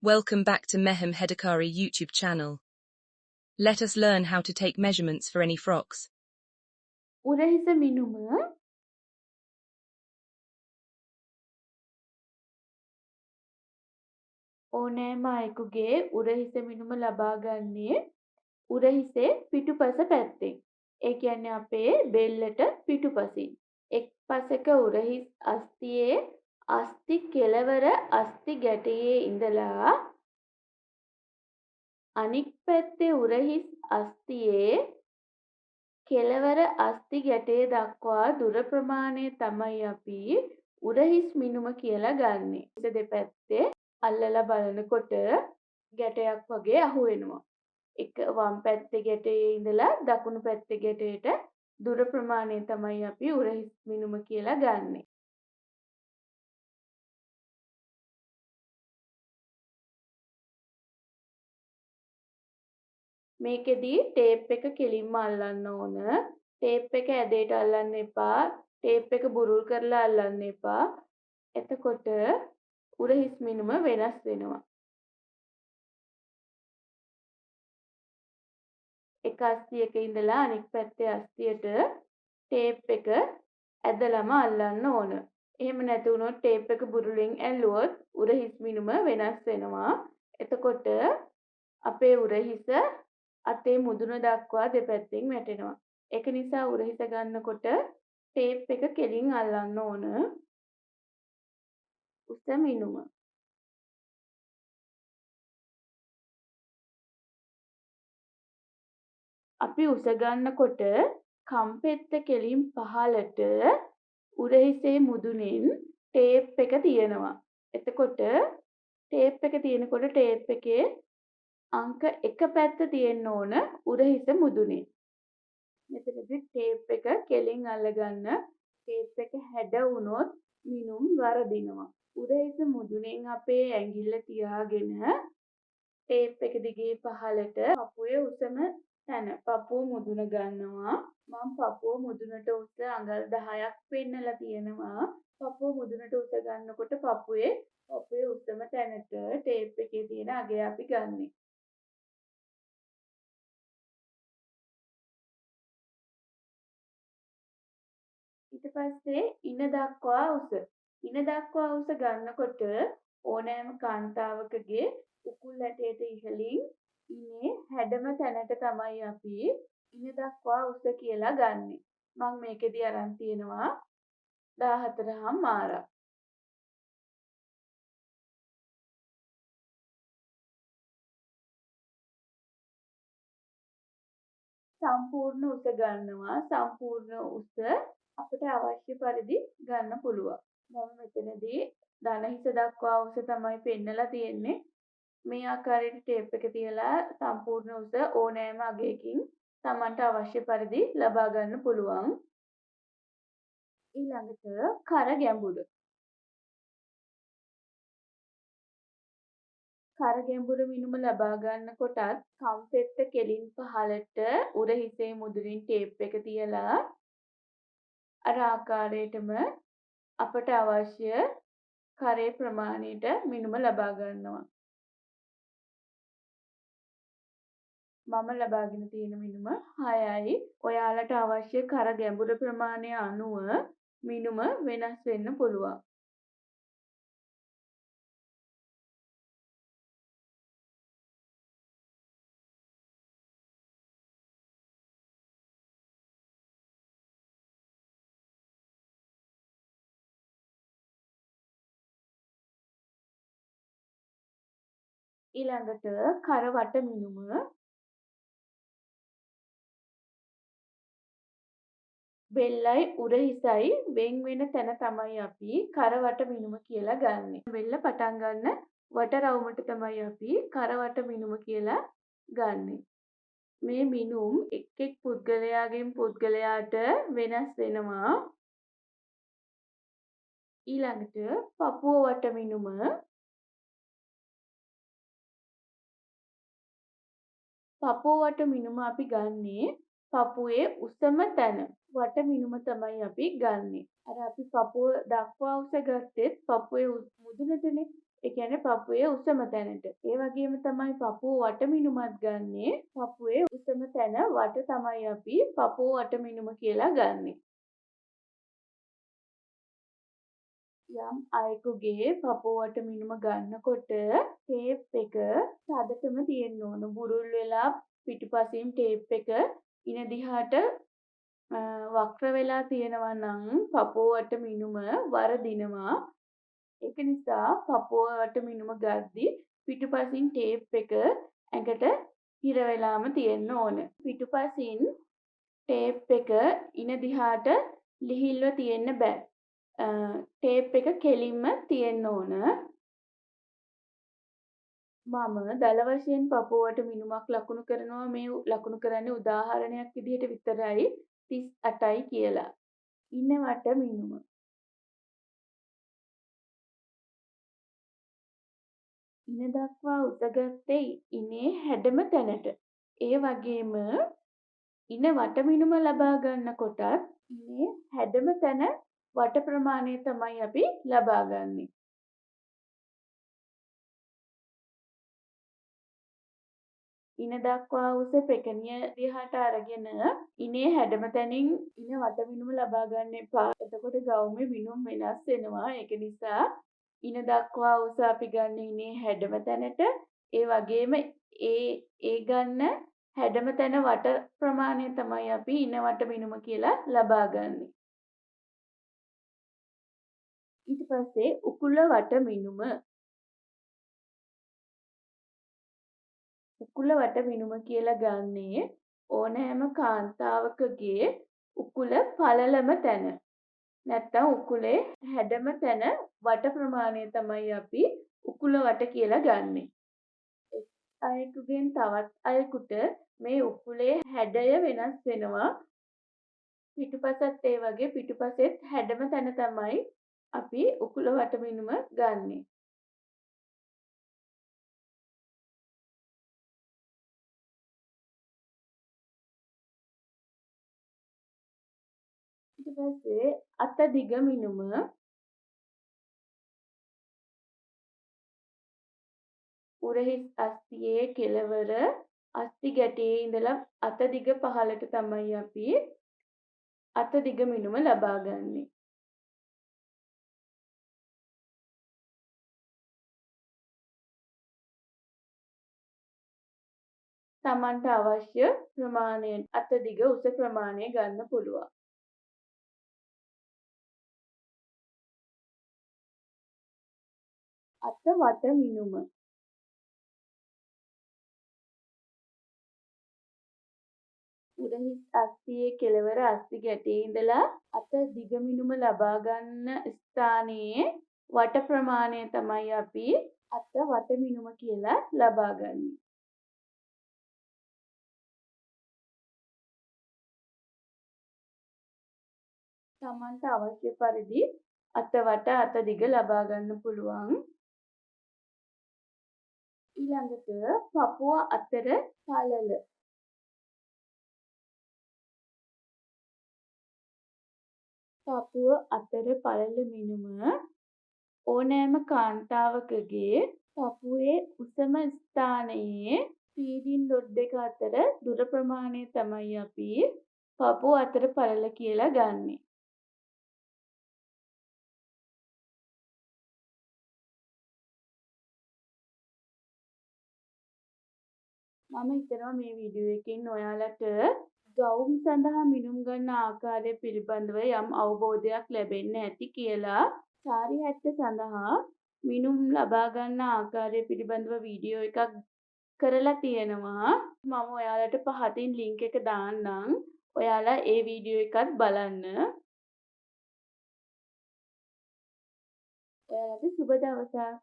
Welcome back to Mehem Hedakari YouTube channel. Let us learn how to take measurements for any frocks. උරහිස මිනුම ඕනෑම අයෙකුගේ උරහිස මිනුම ලබා ගන්නේ උරහිසේ පිටුපස පැත්තෙන්. ඒ කියන්නේ අපේ බෙල්ලට පිටුපසින්. එක් පසක උරහිස් අස්තියේ අස්ති කෙළවර අස්ති ගැටයේ ඉඳලා අනික් පැත්තේ උරහිස් අස්තියේ කෙළවර අස්ති ගැටයේ දක්වා දුර ප්‍රමාණය තමයි අපි උරහිස් මිනුම කියලා ගන්නෙ. ඉත දෙපැත්තේ අල්ලලා බලනකොට ගැටයක් වගේ අහුවෙනවා. එක වම් පැත්තේ ගැටයේ ඉඳලා දකුණු පැත්තේ ගැටයට දුර ප්‍රමාණය තමයි අපි උරහිස් මිනුම කියලා ගන්නෙ. මේකෙදී ටේප් එක කෙලින්ම අල්ලන්න ඕන. ටේප් එක ඇදේට අල්ලන්න එපා. ටේප් එක බුරුල් කරලා අල්ලන්න එපා. එතකොට උරහිස් මිනුම වෙනස් වෙනවා. එක අස්තියක ඉඳලා අනෙක් පැත්තේ අස්තියට ටේප් එක ඇදලම අල්ලන්න ඕන. එහෙම නැති වුණොත් ටේප් එක බුරුලෙන් ඇල්ලුවොත් උරහිස් මිනුම වෙනස් වෙනවා. එතකොට අපේ උරහිස අතේ මුදුන දක්වා දෙපැත්තෙන් වැටෙනවා. ඒක නිසා උරහිස ගන්නකොට ටේප් එක කෙලින් අල්ලන්න ඕන. උස මිනුම. අපි උස ගන්නකොට කම්පෙත්ත කෙලින් පහළට උරහිසේ මුදුනෙන් ටේප් එක තියෙනවා. එතකොට ටේප් එක තියෙනකොට ටේප් එකේ අංක එක පැත්ත තියෙන්න ඕන උරහිස මුදුනේ. මෙතනදී ටේප් එක කෙලින් අල්ලගන්න. ටේප් එක හැඩ වුණොත් මිනුම් වරදිනවා. උරහිස මුදුනෙන් අපේ ඇඟිල්ල තියාගෙන ටේප් එක දිගේ පහළට පපුවේ උසම තැන පපුව මුදුන ගන්නවා. මම පපුව මුදුනට උස අඟල් 10ක් පෙන්නලා තියෙනවා. පපුව මුදුනට උස ගන්නකොට පපුවේ උසම තැනට ටේප් එකේ තියෙන අගය අපි ගන්නෙ. ඊට පස්සේ ඉන දක්වා උස. ඉන දක්වා උස ගන්නකොට ඕනෑම කාන්තාවකගේ උකුල් ඇටයට ඉහළින් ඉනේ හැඩම තැනට තමයි අපි ඉන දක්වා උස කියලා ගන්නෙ. මම මේකෙදි අරන් තියෙනවා 14 මාරක්. සම්පූර්ණ උස ගන්නවා. සම්පූර්ණ උස අපිට අවශ්‍ය පරිදි ගන්න පුළුවන්. මම මෙතනදී දන හිස දක්වා උස තමයි පෙන්නලා තියෙන්නේ. මේ ආකාරයට ටේප් එක තියලා සම්පූර්ණ උස ඕනෑම අගයකින් Tamanට අවශ්‍ය පරිදි ලබා ගන්න පුළුවන්. ඊළඟට කර ගැඹුර. කර ගැඹුර මිනුම ලබා ගන්නකොටත් කම්පෙත්ත කෙලින් පහළට උරහිසේ මුදුනින් ටේප් එක තියලා අර ආකාරයටම අපට අවශ්‍ය කරේ ප්‍රමාණයට මිනුම ලබා ගන්නවා. මම ලබාගෙන තියෙන මිනුම 6යි. ඔයාලට අවශ්‍ය කර ගැඹුර ප්‍රමාණය අනුව මිනුම වෙනස් වෙන්න පුළුවන්. ඊළඟට කරවට මිනුම. බෙල්ලයි උරහිසයි වෙන් වෙන තැන තමයි අපි කරවට මිනුම කියලා ගන්නෙ. බෙල්ල පටන් ගන්න වට රවුමට තමයි අපි කරවට මිනුම කියලා ගන්නෙ. මේ මිනුම් එක් එක් පුද්ගලයාගෙන් පුද්ගලයාට වෙනස් වෙනවා. ඊළඟට පපුව වට මිනුම. පපුව වට මිනුම අපි ගන්නේ පපුවේ උසම තැන. වට මිනුම තමයි අපි ගන්නෙ. අර අපි පපුව දක්වා උස ගත්තෙත් පපුවේ මුදුනටනේ. ඒ කියන්නේ පපුවේ උසම තැනට. ඒ වගේම තමයි පපුව වට මිනුමත් ගන්නෙ. පපුවේ උසම තැන වට තමයි අපි පපුව වට මිනුම කියලා ගන්නෙ. යම් අයෙකුගේ පපුව වට මිනුම ගන්නකොට ටේප් එක තදටම තියෙන්න ඕන. බුරුල් වෙලා පිටිපසින් ටේප් එක ඉන දිහාට වක්‍ර වෙලා තියෙනවා නම් පපුව වට මිනුම වරදිනවා. ඒක නිසා පපුව වට මිනුම ගද්දි පිටුපසින් ටේප් එක ඇඟට හිර වෙලාම තියෙන්න ඕන. පිටුපසින් ටේප් එක ඉන දිහාට ලිහිල්ව තියෙන්න බෑ. ටේප් එක කෙලින්ම තියෙන්න ඕන. මම දල වශයෙන් පපුව වට මිනුමක් ලකුණු කරනවා. මේ ලකුණු කරන්නේ උදාහරණයක් විදිහට විතරයි 38යි කියලා. ඉන වට මිනුම. ඉන දක්වා උසගත්තේ ඉනේ හැඩම තැනට. ඒ වගේම ඉන වට මිනුම ලබා ගන්නකොටත් ඉනේ හැඩම තැන වට ප්‍රමාණය තමයි අපි ලබා ගන්නේ. ඉන දක්වා උස පෙකණිය දිහාට අරගෙන ඉනේ හැඩම තැනින් ඉන වට මිනුම ලබා ගන්න එපා. එතකොට ගවුමේ මිනුම් වෙනස් වෙනවා. ඒක නිසා ඉන දක්වා උස අපි ගන්න ඉනේ හැඩම තැනට. ඒ වගේම ඒ ගන්න හැඩම තැන වට ප්‍රමාණය තමයි අපි ඉන වට මිනුම කියලා ලබා ගන්නේ. ඊට පස්සේ උකුල වට මිනුම. උකුල වට මිනුම කියලා ගන්නේ ඕනෑම කාන්තාවකගේ උකුල පළලම තැන. නැත්තම් උකුලේ හැඩම තැන වට ප්‍රමාණය තමයි අපි උකුල වට කියලා ගන්නෙ. එක් අයෙකුගෙන් තවත් අයෙකුට මේ උකුලේ හැඩය වෙනස් වෙනවා. පිටුපසත් ඒ වගේ පිටුපසෙත් හැඩම තැන තමයි අපි උකුල වට මිනුම ගන්නෙ. ඊට පස්සේ අත දිග මිනුම. උරහිස් අස්තියේ කෙළවර අස්ති ගැටේ ඉඳලා අත දිග පහළට තමයි අපි අත දිග මිනුම ලබා ගන්නෙ. තමන්ට අවශ්‍ය ප්‍රමාණයෙන් අත දිග උස ප්‍රමාණය ගන්න පුළුවන්. අත වට මිනුම. උරහිස් අස්තියේ කෙළවර අස්ති ගැටේ ඉඳලා අත දිග මිනුම ලබා ගන්න ස්ථානයේ වට ප්‍රමාණය තමයි අපි අත වට මිනුම කියලා ලබා ගන්නේ. තමන්ට අවශ්‍ය පරිදි අත වට අත දිග ලබා ගන්න පුළුවන්. ඊළඟට පපුව අතර පළල. පපුව අතර පළල මිනුම ඕනෑම කාන්තාවකගේ පපුවේ උසම ස්ථානයේ ෆීඩින් රොඩ් දෙක අතර දුර ප්‍රමාණය තමයි අපි පපුව අතර පළල කියලා ගන්නෙ. මම හිතනවා මේ වීඩියෝ එකෙන් ඔයාලට ගවුම් සඳහා මිනුම් ගන්න ආකාරය පිළිබඳව යම් අවබෝධයක් ලැබෙන්න ඇති කියලා. සාරි හැට්ට සඳහා මිනුම් ලබා ගන්න ආකාරය පිළිබඳව වීඩියෝ එකක් කරලා තියෙනවා. මම ඔයාලට පහතින් ලින්ක් එක දාන්නම්. ඔයාලා ඒ වීඩියෝ එකත් බලන්න. ඔයාලට සුබ දවසක්.